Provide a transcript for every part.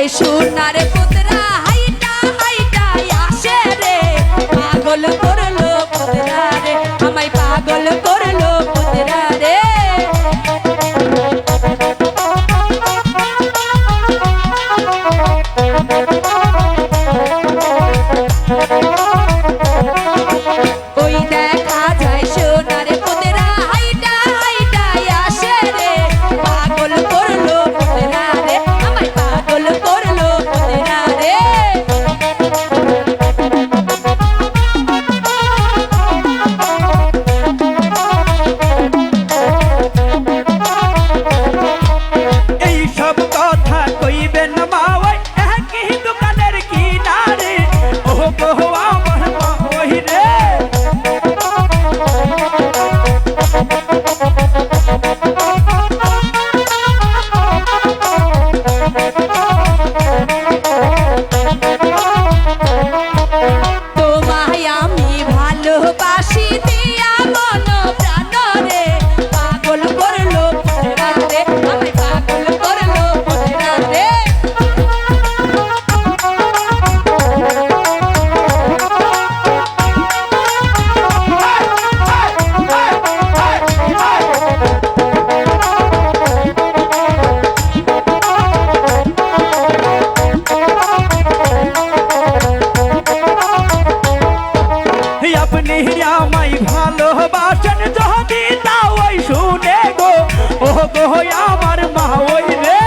যায় সোনার পুতরা হাইটা হাইটা আসে রে পাগল করলো পুতরা রে আমায় পাগল করলো পুতরা রে ওই দেখা যায় সোনার পুতরা হাইটা হাইটা আসে রে পাগল করলো পুতরা রে আমায় পাগল করলো পুতরা রে এই সব কথা কইবেন মা ওই একই দোকানের কিনারে ও গো আমার মা ওই রে তোমায় আমি ভালোবাসি দিয়া মন প্রাণ রে পাগল করলো পুতরা রে আমায় পাগল করলো পুতরা রে আপনি আমায় ভালোবাসেন যদি না ওই শুনে গো ও গো আমার মা ওই রে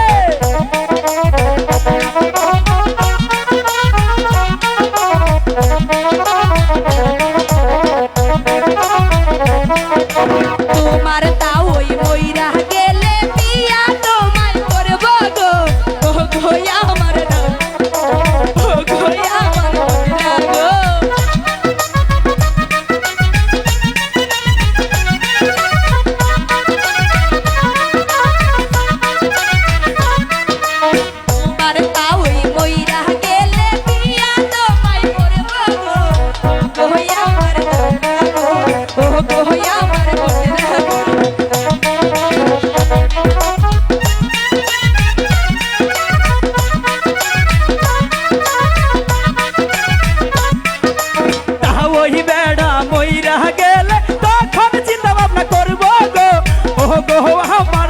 তোমার তাও ওই মইরা গেলে বিয়া তোমায় করব গো ও গো আমার না ও গো আমার না গো তোমার তাও ওই মইরা গেলে বিয়া তোমায় করব গো ও গো আমার না গো ও গো আমার না গো তা ওই বেড়া মইরা গেলে তখন চিন্তা ভাবনা করবো গো ও গো আমার